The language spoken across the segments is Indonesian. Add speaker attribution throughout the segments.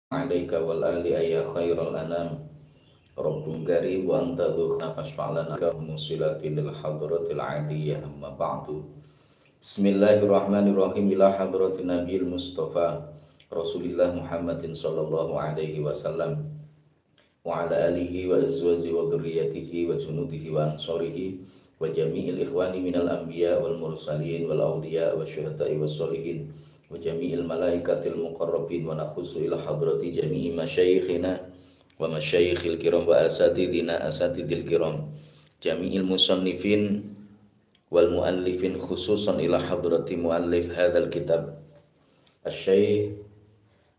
Speaker 1: عليك والآل يا خير الأنام رب كريم وأنت ذو فاشفع لنا كموصلة للحضرة العالية أما بعد بسم الله الرحمن الرحيم إلى حضرة النبي المصطفى رسول الله محمد صلى الله عليه وسلم وعلى آله وأزواجه وذريته وجنوده وأنصاره وجميع الإخوان من الأنبياء والمرسلين والأولياء والشهداء والصالحين وجميع الملائكة المقربين ونخص إلى حضرة جميع مشايخنا ومشايخ الكرام وأساتذنا أساتذ الكرام جميع المصنفين والمؤلفين خصوصا إلى حضرة مؤلف هذا الكتاب الشيخ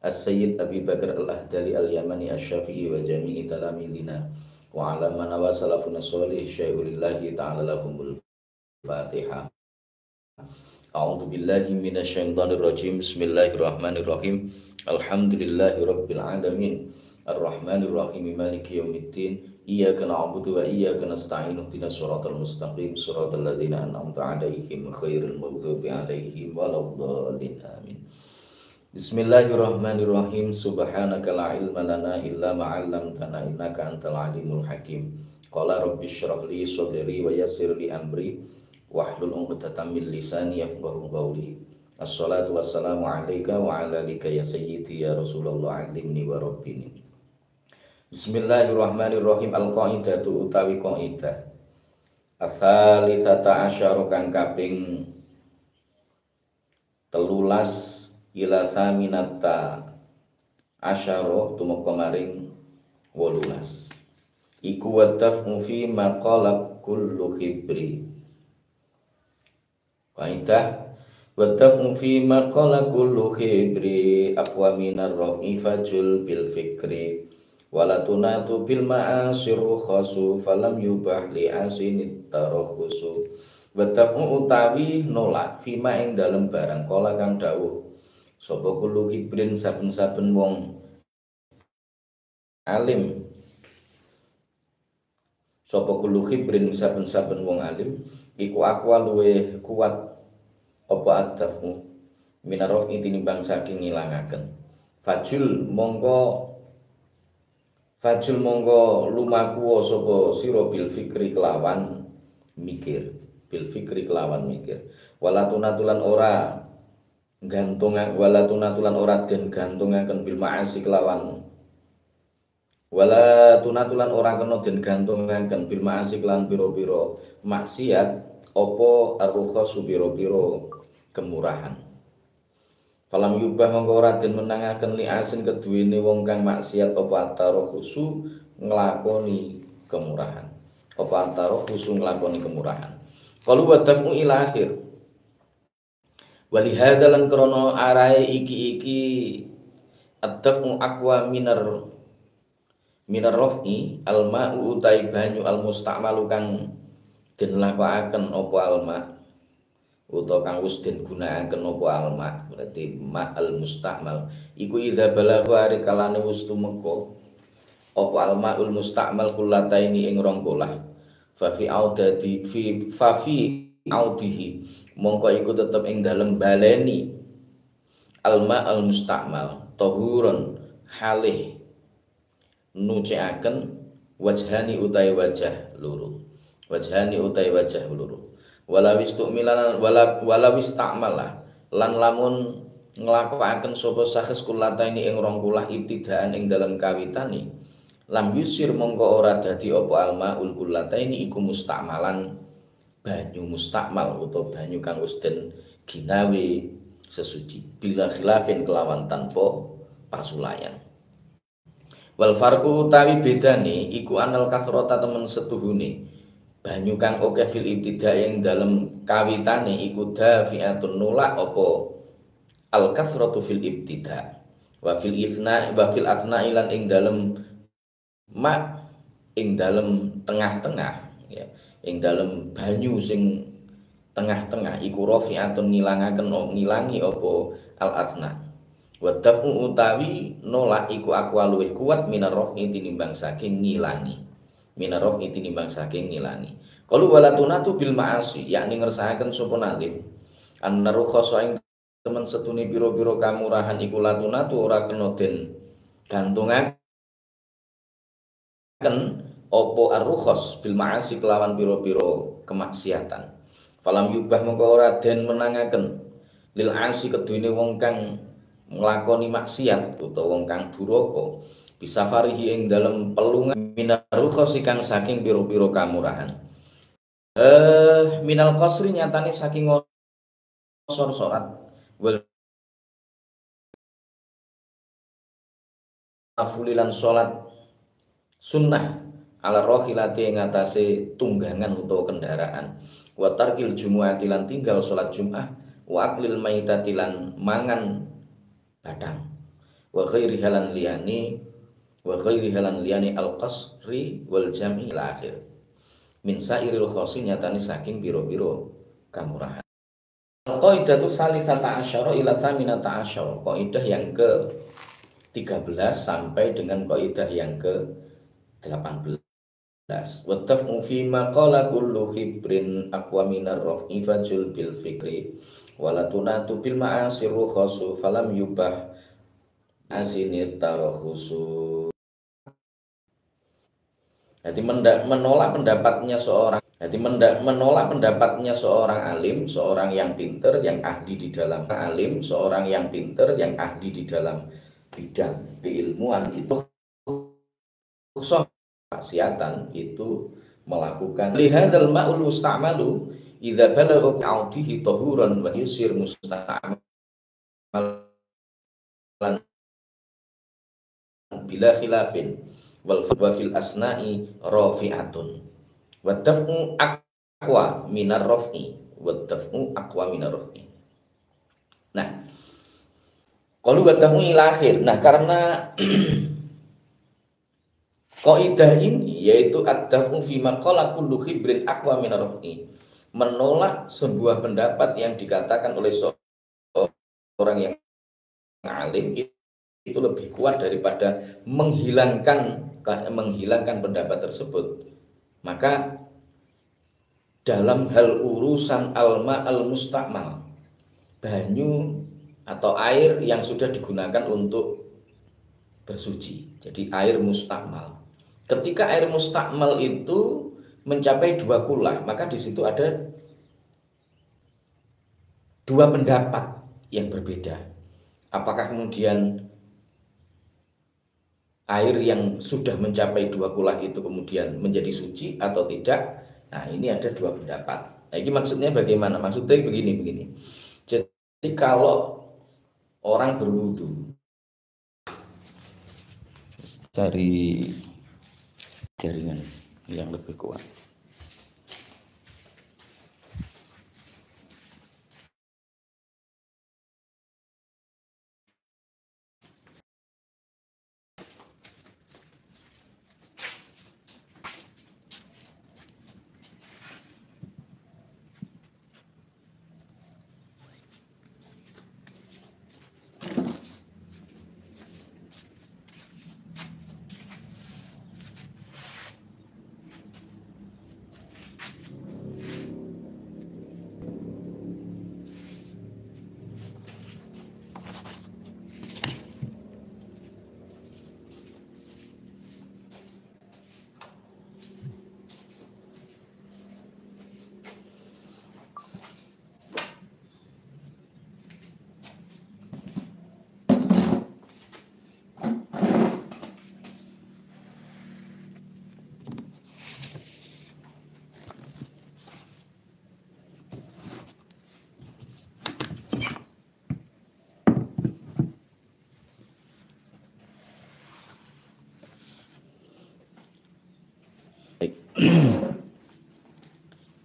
Speaker 1: السيد أبي بكر الأهدلي اليمني الشافعي وجميع تلاميذنا وعلى من وسلفنا الصالح الشيخ لله تعالى لهم الفاتحة. أعوذ بالله من الشيطان الرجيم بسم الله الرحمن الرحيم الحمد لله رب العالمين الرحمن الرحيم مالك يوم الدين إياك نعبد وإياك نستعين اهدنا الصراط المستقيم صراط الذين أنعمت عليهم غير المغضوب عليهم ولا الضالين آمين. Bismillahirrahmanirrahim. Subhanaka la ilma lana illa ma 'allamtana innaka antal alimul hakim. Qala rabbi shrah li sadri wa yassir li amri wahlul 'uqdatam min lisani yafqahu qawli. Assalatu wassalamu alayka wa ala alika ya sayyidi ya Rasulullah alimni wa rabbini. Bismillahirrahmanirrahim. Al-qaidatu utawi qaidah. Ats-tsalitsata asyara kang kaping 13 ila saminata asyara tumeka maring 18 iku wataf'u fi maqalab kullu khibri. Kaidah wataf'u fi maqalab kullu khibri aqwa minar raf'i fajul bil fikri wala tunatu bil ma'asir khasu falam yubah li asinit tarakhusu. Wataf'u utawi nolak fima ing dalem barang kala kang dawuh sapa kulo kibrin saben-saben wong alim, sapa kulo kibrin saben-saben wong alim iku akwa luwe kuat apa adafmu minarof tinimbang saking ngilangaken. Fajul monggo lumaku sapa sira bil fikri kelawan mikir, bil fikri kelawan mikir. Wala tunatulan ora gantungan wala tunatulan ora den gantungaken bil ma'asi kelawan wala tunatulan ora kena den gantungaken bil ma'asi kelawan pira-pira maksiat apa arukhasu pira-pira kemurahan. Falam yubah mongko ora den menangaken li asin keduwene wong kang maksiat apa atarakhusu nglakoni kemurahan. Apa atarakhusu nglakoni kemurahan. Qalu wa taf'u ila akhir. Wali hadalan krono arai iki at-taf'u aqwa minar raf'i al-ma'u utai banyu al-musta'malu kang den lakokaken apa alma utawa kang wis den gunakaken apa alma, berarti ma al-musta'mal iku idza balagha ari kalane wis tumeka apa almaul musta'mal kullataini ing rong kolah fa fi audihi mongko iku tetep ing dalem baleni alma al musta'mal tahurun halih nuceaken wajhani utai wajah luru walawis tu'milan walawis ta'mala lan lamun nglakokaken sapa sahes kulataini ing rong kulah ibtidaan ing dalem kawitane lam yusir mongko ora dadi apa almaul kulataini iku musta'malan banyu mustakmal utawa banyu kang wis den ginawe sesuci bila khilafin kelawan tanpa pasulayan. Wal farqu utawi bedane iku anal kasrata temen setuhune banyu kang oke fil ibtida ing dalem kawitane iku dafi'atun nolak apa al kasratu fil ibtida wa fil asna ilan ing dalem ing dalem tengah-tengah ya. Ing dalem banyu sing tengah-tengah iku rafi'atun ngilangi apa al-asna. Wa dafu utawi nolak iku akwa luwih kuat minar rafi tinimbang saking ngilangi. Qalu wala tunatu bil ma'asi yakni ngersakaken sapa nalim annaru khasa ing temen setune pira-pira kamurahan iku latunatu ora kena den gantungaken opo ar-rukhas bil ma'asi kelawan pira-pira kemaksiatan. Falam yubah mengko ora den menangaken lil asi keduwene wong kang nglakoni maksiat utawa wong kang duraka bisa farihi ing dalem pelungan minarukhas kang saking pira-pira kamurahan. Minal qasri nyatane saking ngosor salat wal afulilan salat sunnah ala rohilati ing atase tunggangan utawa kendaraan wa tarkil jumu'ati lan tinggal salat Jumat wa aklil maitati lan mangan badang wa ghairi halan liyani al qasri wal jam'i ila akhir min sairil khosi nyatani saking biro-biro kamurahan. Qaidatu salisata asyara ila thaminata asyara, kaidah yang ke 13 sampai dengan kaidah yang ke 18. Wattaf'u fi ma qala kullu hibrin aqwa minar raf'i fajul bil fikri wala tunatu bil ma'asi rukhasu falam yubah asinit tarakhusu. Jadi menolak pendapatnya seorang alim, seorang yang pinter, yang ahli di dalam alim, seorang yang pinter, yang ahli di dalam bidang keilmuan itu khusus maksiatan itu melakukan lihadzal ma'ul musta'malu idza balagha qa'dihi tahuran wa yusir musta'malan bila khilafin wal fil asna'i rafi'atun wa daf'u aqwa minar raf'i wa daf'u aqwa minar raf'i. Nah, qalu wa daf'u ila akhir. Nah, karena kaidah ini yaitu ad-daf'u fi ma qala kullu khibrin aqwa minar raf'i, menolak sebuah pendapat yang dikatakan oleh seorang yang alim itu lebih kuat daripada menghilangkan pendapat tersebut. Maka dalam hal urusan alma al-musta'mal, banyu atau air yang sudah digunakan untuk bersuci, jadi air mustakmal. Ketika air mustakmal itu mencapai 2 kula, maka di situ ada 2 pendapat yang berbeda. Apakah kemudian air yang sudah mencapai 2 kula itu kemudian menjadi suci atau tidak? Nah, ini ada 2 pendapat. Nah, ini maksudnya bagaimana? Maksudnya begini. Jadi kalau orang berwudu, cari jaringan yang lebih kuat.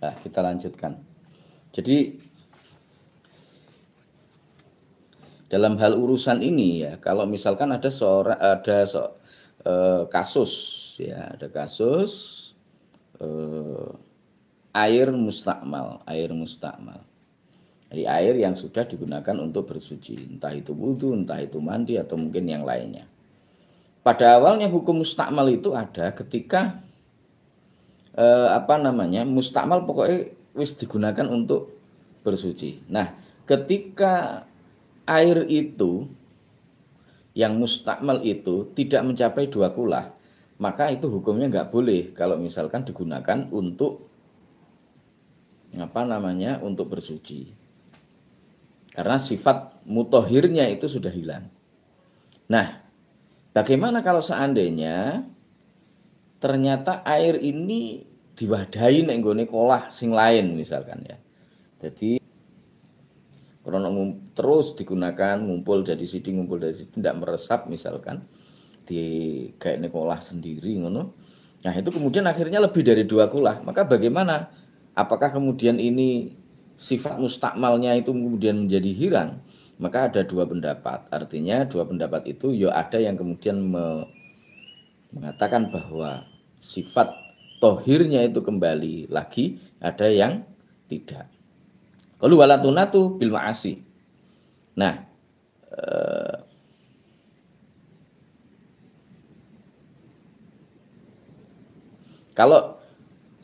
Speaker 1: Nah, kita lanjutkan. Jadi dalam hal urusan ini ya, kalau misalkan ada kasus ya, ada kasus air mustakmal. Jadi air yang sudah digunakan untuk bersuci, entah itu wudu, entah itu mandi atau mungkin yang lainnya. Pada awalnya hukum mustakmal itu ada ketika mustakmal pokoknya wis digunakan untuk bersuci. Nah, ketika air itu yang mustakmal itu tidak mencapai 2 kulah, maka itu hukumnya nggak boleh kalau misalkan digunakan untuk untuk bersuci. Karena sifat mutohirnya itu sudah hilang. Nah, bagaimana kalau seandainya ternyata air ini diwadahi nek nggone kolah sing lain misalkan ya. Jadi terus digunakan ngumpul jadi sidi tidak meresap misalkan di kayak kolah sendiri ngono. Nah, itu kemudian akhirnya lebih dari 2 kulah. Maka bagaimana? Apakah kemudian ini sifat mustakmalnya itu kemudian menjadi hilang? Maka ada 2 pendapat. Artinya 2 pendapat itu ya ada yang kemudian mengatakan bahwa sifat tohirnya itu kembali lagi, ada yang tidak. Kalau walatunatu bil ma'asi. Nah, kalau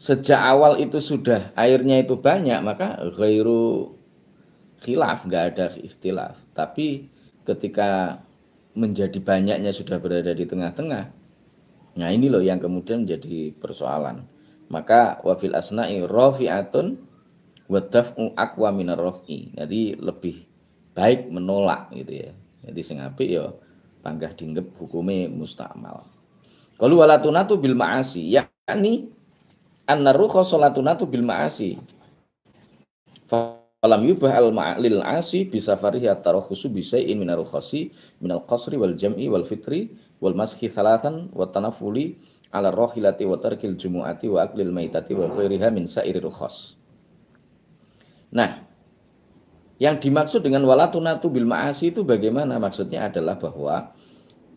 Speaker 1: sejak awal itu sudah airnya itu banyak, maka ghairu khilaf, nggak ada ikhtilaf. Tapi ketika menjadi banyaknya sudah berada di tengah-tengah, nah ini loh yang kemudian menjadi persoalan. Maka wafil asna'i rafi'atun wa daf'u aqwa minar raf'i. Jadi lebih baik menolak gitu ya. Jadi sing apik ya panggah dinggep hukume mustakmal. Qalu walatunatu bil ma'asi, yakni annaruha salatunatu bil ma'asi. Falam yubah al ma'lil asi bisa fariha tarakhusu bisai'in minar rukhasi minal qasri wal jam'i wal fitri wal maski thalathan wa tanafuli ala rohilati wa tarkil jumu'ati wa aklil maitati wa ghairiha min sa'iri rukhas. Nah, yang dimaksud dengan walatunatu bil ma'asi itu bagaimana? Maksudnya adalah bahwa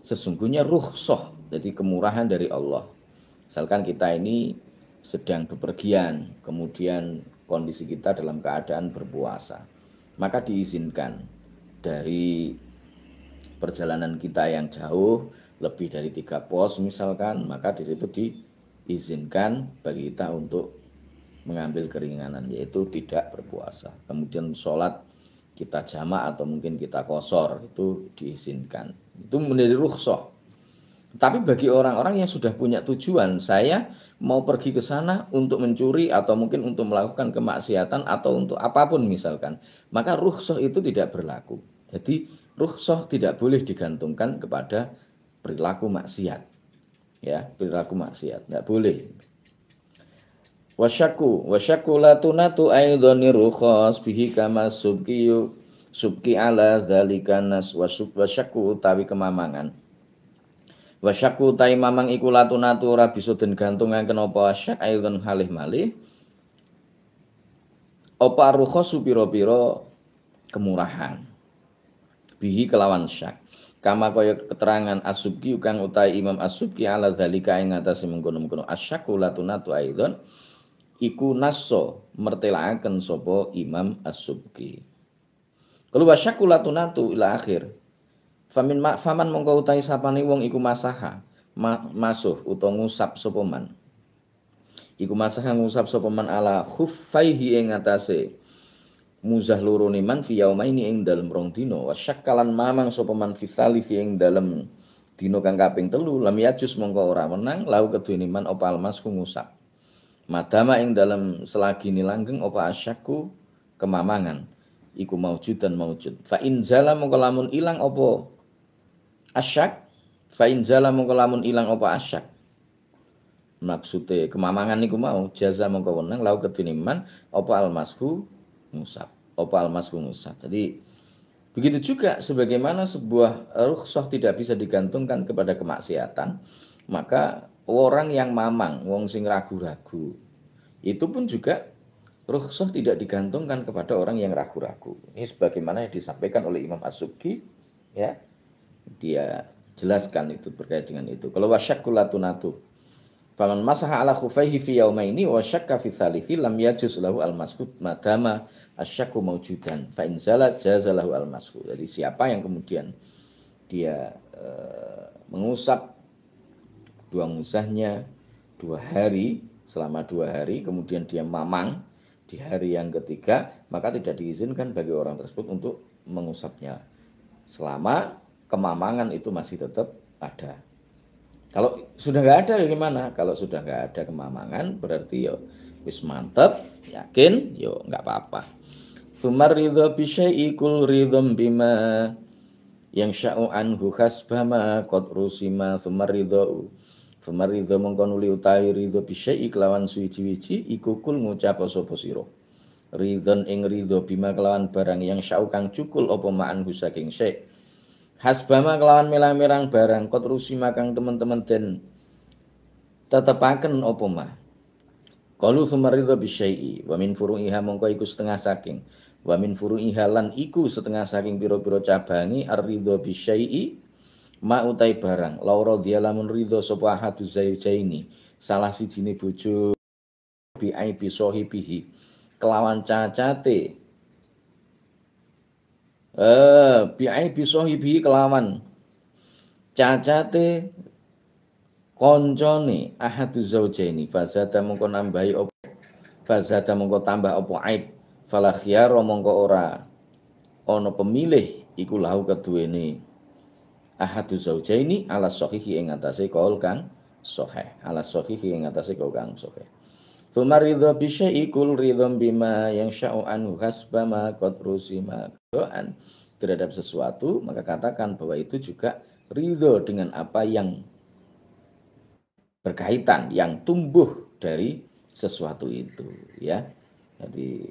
Speaker 1: sesungguhnya rukhsah, jadi kemurahan dari Allah. Misalkan kita ini sedang bepergian, kemudian kondisi kita dalam keadaan berpuasa, maka diizinkan dari perjalanan kita yang jauh, lebih dari 3 pos misalkan, maka di situ diizinkan bagi kita untuk mengambil keringanan, yaitu tidak berpuasa. Kemudian sholat kita jamak atau mungkin kita qashar, itu diizinkan. Itu menjadi rukhsah. Tapi bagi orang-orang yang sudah punya tujuan, saya mau pergi ke sana untuk mencuri atau mungkin untuk melakukan kemaksiatan atau untuk apapun misalkan, maka rukhsah itu tidak berlaku. Jadi rukhsah tidak boleh digantungkan kepada perilaku maksiat. Ya, perilaku maksiat enggak boleh. Wasyaku la tunatu aidhani rukhas bihi kama subki ala dzalika nas wasyaku utawi kemamangan. Wasyaku tai mamang iku latunatu ora bisa den gantungan kenapa syak aidon halih malih apa rukhasu pira-pira kemurahan bihi kelawan syak kama kaya keterangan As-Subki kang utai Imam As-Subki ala dzalika ing atase mengkono-mengkono asyaku latunatu aidon iku nasso mertelaaken sapa Imam As-Subki. Kalau wasyaku latunatu ila akhir faman mongko utahe sapane wong iku masaha masuh utawa ngusap sapa man. Iku masaha ngusap sapa man ala khuffaihi ing atase muzah lorone man fi yaumaini ing dalem rong dina wasyakkalan mamang sapa man fi tsalisi ing dalem dina kang kaping 3 lam yajus mongko ora menang lau kedune man apa almasku ngusap. Madama ing dalem selagi langgeng apa asyaku kemamangan iku maujud dan maujud. Fa in zala mongko lamun ilang apa asyak, fa in zala mongko lamun ilang apa asyak. Maksude kemamangan niku mau jaza mongko wenang lau ketiniman apa almasku ngusap. Apa almasku ngusap. Jadi begitu juga sebagaimana sebuah rukhsah tidak bisa digantungkan kepada kemaksiatan, maka orang yang mamang, wong sing ragu-ragu, itu pun juga rukhsah tidak digantungkan kepada orang yang ragu-ragu. Ini sebagaimana yang disampaikan oleh Imam As-Subki, ya. Dia jelaskan itu berkait dengan itu. Kalau wasyakku latunatu faman masaha ala khufaihi fi yaumaini wa syakka fi tsalithi lam yajuz lahu al-maskut madama asyakku maujudan fa in zala jaza lahu al-maskut. Jadi siapa yang kemudian dia mengusap 2 musahnya 2 hari, selama 2 hari, kemudian dia mamang di hari yang ketiga, maka tidak diizinkan bagi orang tersebut untuk mengusapnya selama kemamangan itu masih tetap ada. Kalau sudah nggak ada ya gimana? Kalau sudah nggak ada kemamangan berarti yo wis mantep, yakin, yo nggak apa-apa. Sumar ridho bisyai'i kul ridhom bima yang sya'u anhu khasbama qad rusima. Sumar ridho mongko nuli utawi ridho bisyai'i kelawan suwiji-wiji iku kul ngucap sapa sira. Ridhon ing ridho bima kelawan barang yang sya'u kang cukul apa ma'an saking syai'. Hasbama kelawan milang-milang barang qad rusima kang teman-teman den tetepaken apa mah. Qalu sumaridha bisyai'i wa min furu'iha mongko iku setengah saking wa min furu'iha lan iku setengah saking pira-pira cabangi ar-ridha bisyai'i ma utai barang laura dia lamun ridha sapa ahadu zaujaini salah sijine bojo bi aibi sahibihi kelawan cacate bi aibi sahibihi kelawan cacate koncone ahadu zaujaini fazada mongko nambahi apa fazada mongko tambah apa aib fala khiyara mongko ora ana pemilih iku lahu keduwene ahadu zaujaini ala sahihi ing atase kaul kang sahih ala sahihi ing atase kaul kang sahih. Tsumma ridha bi syai'i kul ridham bima yang sya'u anhu hasbama qad rusima doan terhadap sesuatu maka katakan bahwa itu juga ridho dengan apa yang berkaitan yang tumbuh dari sesuatu itu ya. Jadi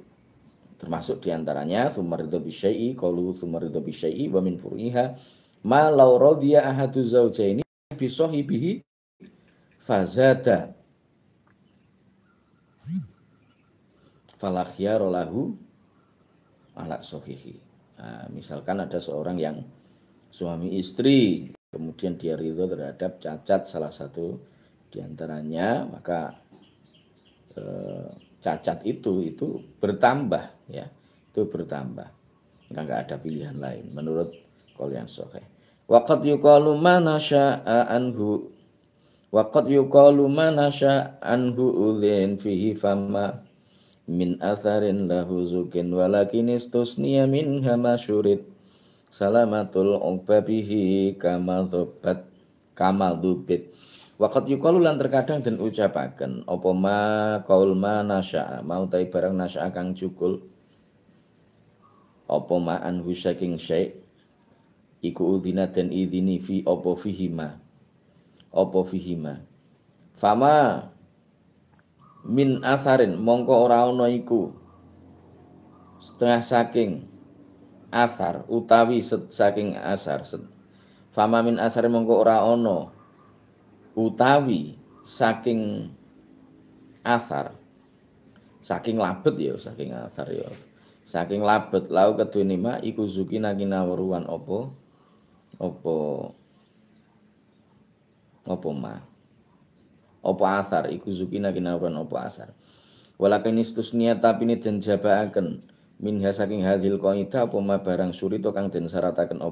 Speaker 1: termasuk diantaranya sumaridho bisyai'i qalu sumaridho bisyai'i wa min furu'iha ma law radiya ahadu zaujaini bi sahibihi fazada fala khiyara lahu ala sahihi. Nah, misalkan ada seorang yang suami istri kemudian dia ridho terhadap cacat salah satu diantaranya maka cacat itu bertambah ya itu bertambah nggak ada pilihan lain menurut qaul yang sahih. Waqad yuqalu ma nasya'a anhu waqad yuqalu ma nasya'a anhu udzin fihi fama min atharin lahu zukin walakin istusniya minha masyurid salamatul ubabihi kama dhubit. Waqat yuqalu lan terkadang den ucapaken apa ma qaul ma nasya'a mau tai barang nasya'a kang cukul apa ma an saking syai' iku udina den idini fi apa fihima fama min atharin mongko ora ana iku setengah saking asar utawi saking asar fama min asar mongko ora ana utawi saking asar saking labet ya saking asar ya saking labet lau keduweni ma iku zukina kinawruan apa ma apa asar iku zukina kinawruan apa asar walakin istusnia tapi ini den jabaaken minha saking hadhil qaidah apa ma barang surita kang den syarataken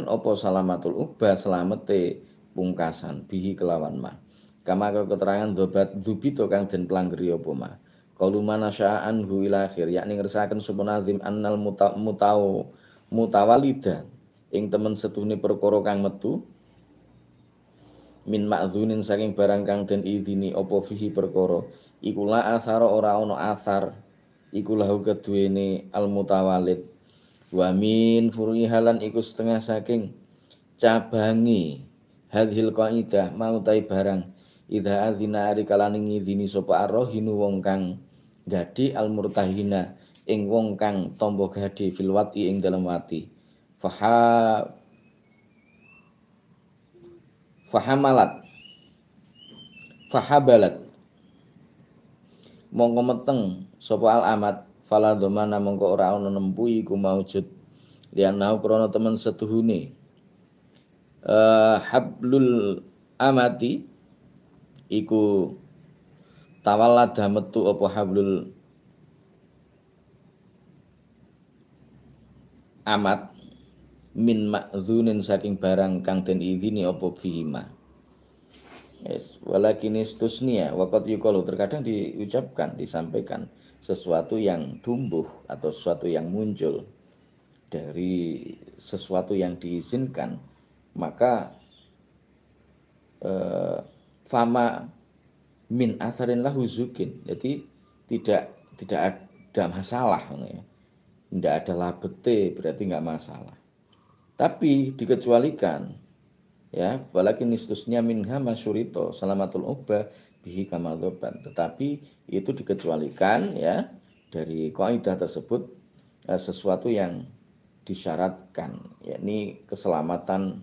Speaker 1: apa salamatul ubah selamete pungkasan bihi kelawan ma kama keterangan dobat dubito kang den planggeri apa ma qalu manasya'an hu ila akhir yakni ngersakaken sapa nazim annal mutawalida ing temen setuhune perkara kang metu min ma'dzunin saking barang kang den idini apa fihi perkara iku la athara ora ana athar iku lahu keduwene al mutawalid wa min furu'ihalan iku setengah saking cabangi hadhil qaidah mau tai barang idza azina ari kalane ngidini sapa arrohinu wong kang gadi al murtahina ing wong kang tombo gadi fil wati ing dalem wati fahabalat mongko meteng sapa al amat fala domana mongko ora ana nempu iku maujud lianau krana temen setuhune hablul amati iku tawallada metu apa hablul amat min ma'dzunin saking barang kang den idini apa fihima. Yes, walakin istusnia waqad yuqalu terkadang diucapkan disampaikan sesuatu yang tumbuh atau sesuatu yang muncul dari sesuatu yang diizinkan, maka fama min atharin lahu zukin, jadi tidak ada masalah ya. Tidak ada labete, berarti nggak masalah. Tapi dikecualikan ya, walakin istusnya minha masyurito salamatul ubah bihi kamadzoban. Tetapi itu dikecualikan ya dari kaidah tersebut sesuatu yang disyaratkan, yakni keselamatan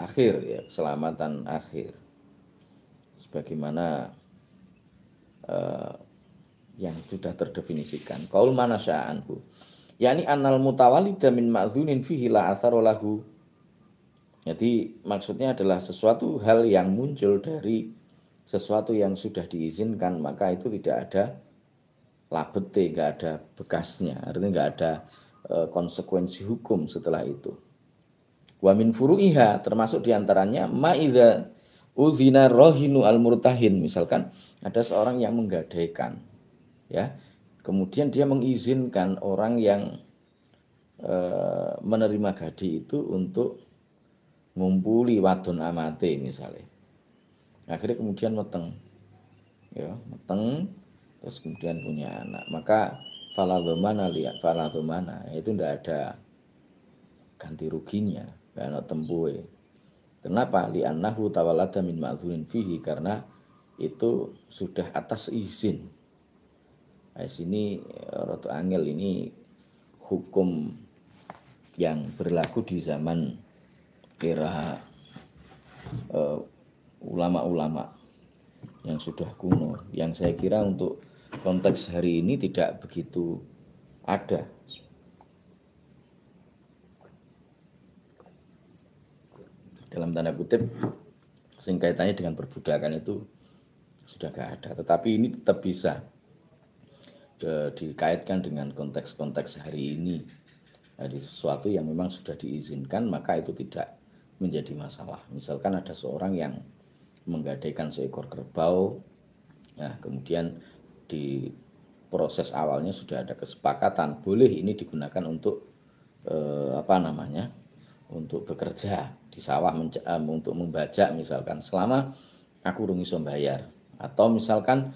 Speaker 1: akhir ya, keselamatan akhir. Sebagaimana yang sudah terdefinisikan. Qaul mana sya'anhu. Yani annal mutawallida min ma'dzunin fihi la athara lahu. Jadi maksudnya adalah sesuatu hal yang muncul dari sesuatu yang sudah diizinkan, maka itu tidak ada labete, enggak ada bekasnya. Artinya enggak ada konsekuensi hukum setelah itu. Wa min furu'iha, termasuk diantaranya ma idza uzina rohinu al-murtahin. Misalkan ada seorang yang menggadaikan ya, kemudian dia mengizinkan orang yang menerima gadi itu untuk ngumpuli wadon amate misalnya. Akhirnya kemudian meteng ya, meteng terus kemudian punya anak, maka faladhomana lihat faladhomana itu tidak ada ganti ruginya karena tempuhe. Kenapa? Li'annahu tawallada min ma'dzurin fihi, karena itu sudah atas izin. Nah, sini roto angel, ini hukum yang berlaku di zaman era ulama-ulama yang sudah kuno, yang saya kira untuk konteks hari ini tidak begitu ada. Dalam tanda kutip, kaitannya dengan perbudakan itu sudah gak ada. Tetapi ini tetap bisa dikaitkan dengan konteks-konteks hari ini. Jadi sesuatu yang memang sudah diizinkan, maka itu tidak menjadi masalah. Misalkan ada seorang yang menggadaikan seekor kerbau, nah kemudian di proses awalnya sudah ada kesepakatan, boleh ini digunakan untuk untuk bekerja di sawah, untuk membajak misalkan, selama aku urung iso bayar. Atau misalkan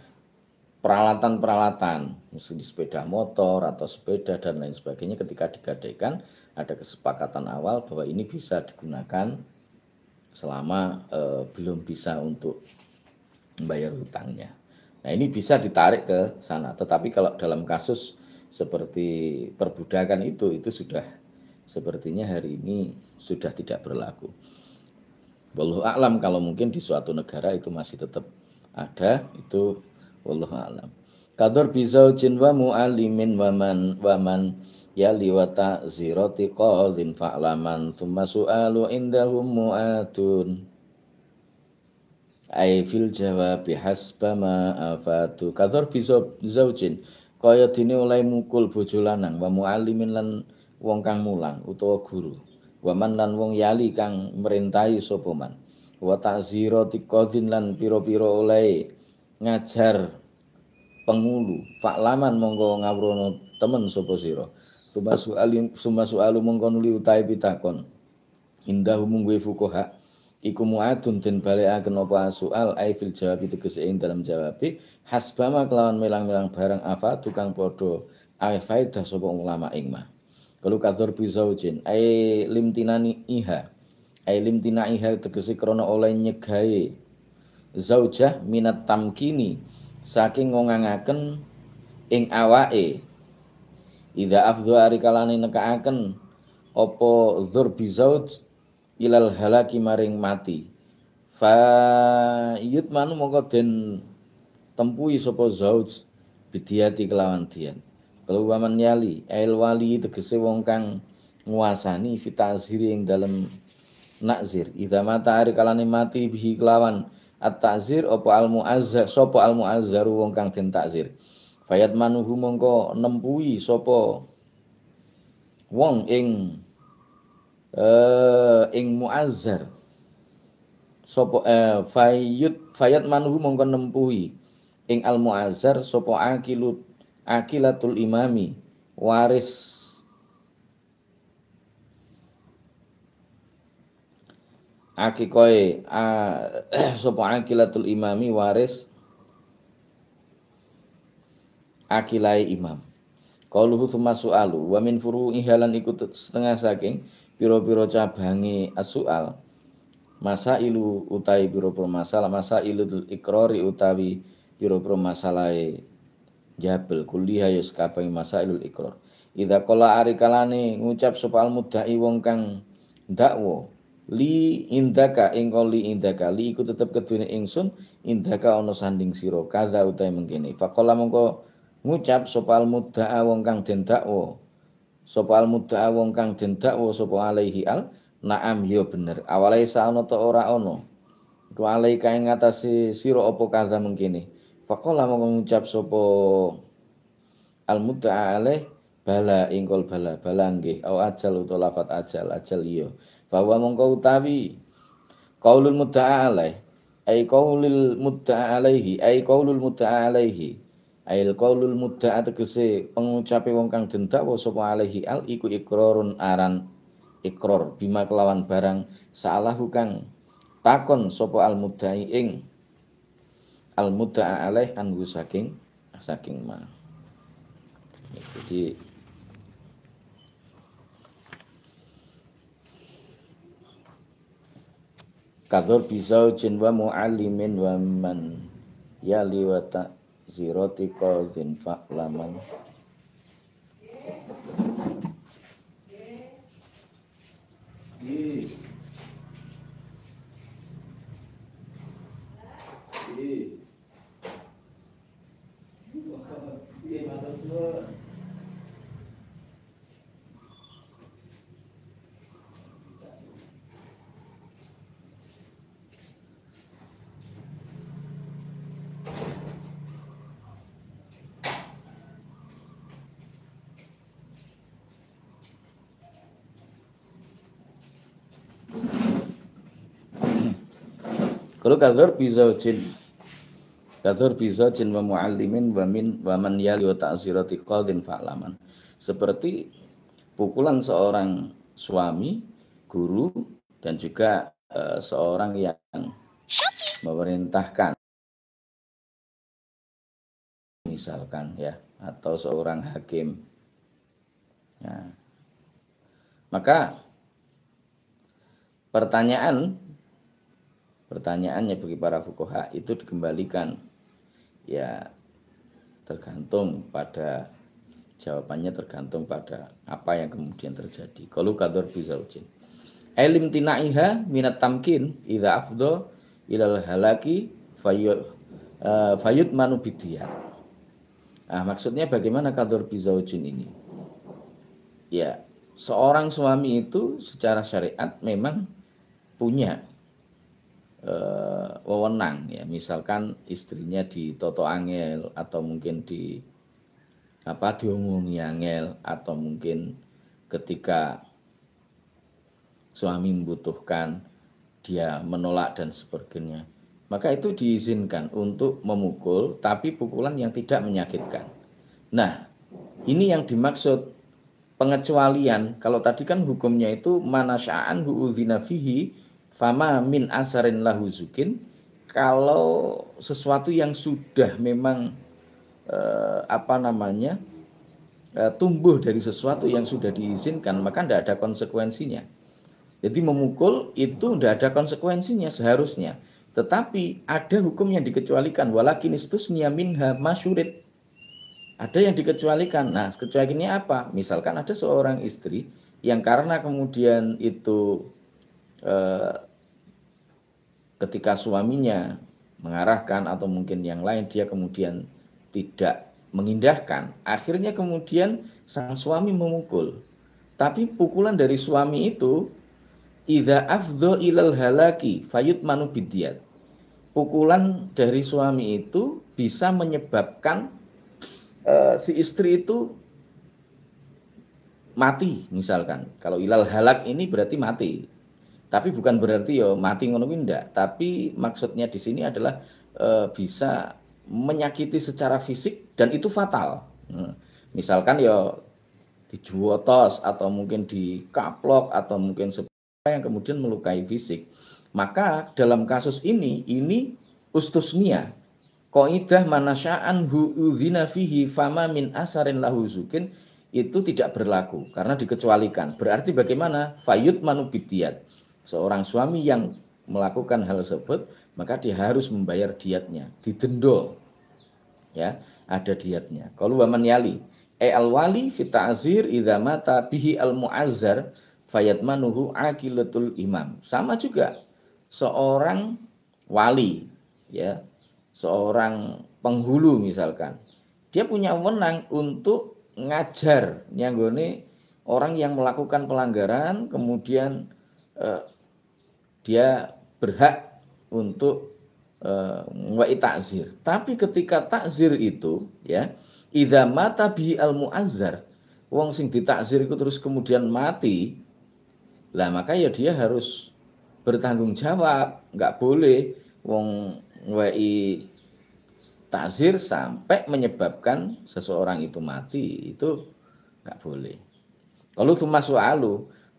Speaker 1: peralatan-peralatan, misalnya sepeda motor atau sepeda dan lain sebagainya, ketika digadaikan ada kesepakatan awal bahwa ini bisa digunakan selama belum bisa untuk membayar hutangnya. Nah, ini bisa ditarik ke sana. Tetapi kalau dalam kasus seperti perbudakan itu sudah sepertinya hari ini sudah tidak berlaku. Wallahu a'lam, kalau mungkin di suatu negara itu masih tetap ada, itu wallahu a'lam. Qadar bizaujin wa mu'allimin waman yali wa ta'zirati qadhin fa'laman thumma su'alu indahum mu'atun ay fil jawabi hasba ma afatu. Qadar bizaujin kaya dene oleh mukul bojo lanang, wa mu'allimin lan wong kang mulang utawa guru, waman lan wong yali kang merintahi sapa man, wa ta'zirati qadhin lan pira-pira oleh ngajar pengulu, faklaman monggo ngawrono temen sapa sira, summa su'alu mongko nuli utahe pitakon, indahu mungguhe fuqaha iku mu'adun den balekaken apa soal ai fil jawab tegese ing dalam jawabe hasbama kelawan melang-melang barang apa tukang padha ae faedah sapa ulama ing mah. Kalau kador bizaujin ai limtinani iha, ai limtina iha tegese krana oleh nyegahe zaujah minat tamkini saking ngongangaken ing awake, idza afdhu arikalane nekaaken apa dzur bizauj ilal halaki maring mati, fa yutmanu mongko den tempui sapa zauj bidiati kelawan diat. Kalau waman yali ail wali tegese wong kang nguasani fitaziri ing dalem nakzir, idza mata arikalane mati bihi kelawan at-ta'zir apa al-mu'azzar sapa al-mu'azzar wong kang den takzir, fayat manuhu mongko nempui sapa wong ing mu'azzar sapa fayat manuhu mongko nempui ing al-mu'azzar sapa akilatul imami waris akikoe sapa akilatul imami waris akilai imam. Qauluhu tsumma su'alu wa min furu'i halan ikut setengah saking pira-pira cabange as-su'al. Masailu utawi pira-pira masalah, masailul iqrari utawi pira-pira masalahe jabel kuliah ya kabeh masailul iqrar. Idza qala ari kalane ngucap sapa al-mudda'i wong kang dakwa li indaka ing li indaka li iku tetep kedune ingsun indaka ana sanding sira kaza utawi mengkene. Faqala mongko ngucap sapa al-mudda'a wong kang den dakwa sapa al-mudda'a wong kang den dakwa sapa alaihi al naam ya bener awale saono ta ora ono iku alai kae ngatasi sira apa kaza mengkene. Faqala mongko ngucap sapa al-mudda'a alaih bala ingkol bala bala nggih au ajal utawa lafat ajal iya bahwa mongko utawi qaulul mudda'a alaih ai qaulul mudda'a alaihi ai qaulul mudda'a alaihi ail qaulul mudda'a tegese pengucape wong kang den dakwa sapa alaihi al iku iqrarun aran iqrar bima kelawan barang salahu kang takon sapa al mudda'i ing al mudda'a alaih anhu saking ma. Jadi kador bisa jin wa mu'allimin wa man yali wa ta'zirati qadhin fa'laman. Kalau kadhar bisa jin wa muallimin wa man yali wa ta'zirati qadin fa'laman. Seperti pukulan seorang suami, guru dan juga seorang yang memerintahkan misalkan ya atau seorang hakim. Ya. Maka pertanyaannya bagi para fuqaha itu dikembalikan ya tergantung pada jawabannya tergantung pada apa yang kemudian terjadi. Kalau kador bisa ujian. Ilim tinaiha minat tamkin idza afdha ilal halaki fayut manubidiyat. Nah, maksudnya bagaimana kador bisa ujian ini? Ya, seorang suami itu secara syariat memang punya wewenang ya, misalkan istrinya ditoto angel atau mungkin diomongi angel atau mungkin ketika suami membutuhkan dia menolak dan sebagainya, maka itu diizinkan untuk memukul tapi pukulan yang tidak menyakitkan. Nah, ini yang dimaksud pengecualian. Kalau tadi kan hukumnya itu manasya'an hu'udzina fihi fama min asarin lahu zukin. Kalau sesuatu yang sudah memang tumbuh dari sesuatu yang sudah diizinkan, maka tidak ada konsekuensinya. Jadi memukul itu tidak ada konsekuensinya seharusnya. Tetapi ada hukum yang dikecualikan. Walakin istusnya minha masyurid. Ada yang dikecualikan. Nah, kecualiannya apa? Misalkan ada seorang istri yang karena kemudian itu ketika suaminya mengarahkan atau mungkin yang lain dia kemudian tidak mengindahkan, akhirnya kemudian sang suami memukul. Tapi pukulan dari suami itu idza afdha ilal halaki fayut manubidiyat. Pukulan dari suami itu bisa menyebabkan si istri itu mati misalkan. Kalau ilal halak ini berarti mati. Tapi bukan berarti ya mati ngono kuwi ndak, tapi maksudnya di sini adalah bisa menyakiti secara fisik dan itu fatal. Misalkan ya dijuotos atau mungkin dikaplok atau mungkin yang kemudian melukai fisik. Maka dalam kasus ini ustusnia. Qaidah manasya'an hu'udhina fihi fama min asarin lahu zukin itu tidak berlaku karena dikecualikan. Berarti bagaimana? Fayut manubidiyat. Seorang suami yang melakukan hal tersebut maka dia harus membayar diatnya, didendo. Ya, ada diatnya. Kalau waman yali al-wali fi ta'zir idza mata bihi al-mu'azzar fayatmanuhu aqilatul imam. Sama juga seorang wali, ya, seorang penghulu misalkan, dia punya wewenang untuk ngajar nyanggone orang yang melakukan pelanggaran, kemudian dia berhak untuk ngwai takzir. Tapi ketika takzir itu, ya, idza mata bi al muazzar, wong sing ditakzir itu terus kemudian mati, lah maka ya dia harus bertanggung jawab, nggak boleh wong ngwai takzir sampai menyebabkan seseorang itu mati, itu nggak boleh. Kalau tsumma su'alu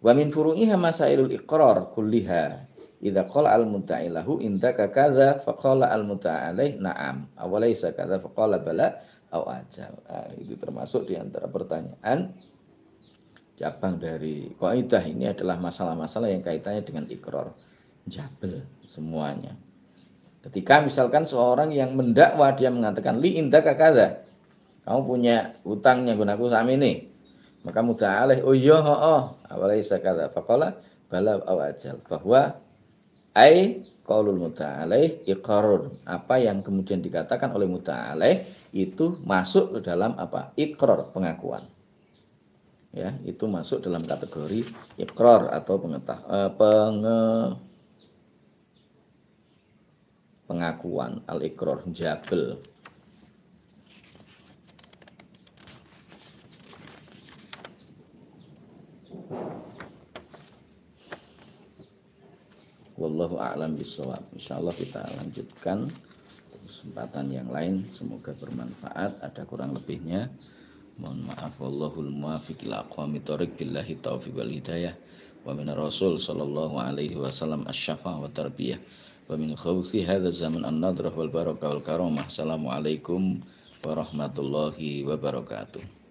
Speaker 1: wa min furu'iha masailul iqrar kulliha idza qala al mudda'i lahu indaka kadza fa qala al mudda'i alaih na'am aw laysa kadza fa qala bala aw ajal. Itu termasuk di antara pertanyaan cabang dari kaidah ini adalah masalah-masalah yang kaitannya dengan ikrar, jabel semuanya. Ketika misalkan seorang yang mendakwa dia mengatakan li indaka kadza, kamu punya hutang yang gunaku sama ini, maka muda'alaih oh iya awalaisa kadza faqala bala aw ajal, bahwa ai qaulul muda'alaih iqrarun, apa yang kemudian dikatakan oleh muda'alaih itu masuk ke dalam apa? Iqrar, pengakuan. Ya, itu masuk dalam kategori iqrar atau pengakuan, al-iqrar, jabel. Wallahu a'lam bishawab. Insyaallah kita lanjutkan kesempatan yang lain, semoga bermanfaat. Ada kurang lebihnya mohon maaf. Wallahul muwaffiq ila aqwamit thoriq, billahi taufiq wal hidayah. Wa min rasul sallallahu alaihi wasallam asy-syafa' wa tarbiyah. Wa min khawfi hadza zaman an-nadrah wal barakah wal karamah. Assalamualaikum warahmatullahi wabarakatuh.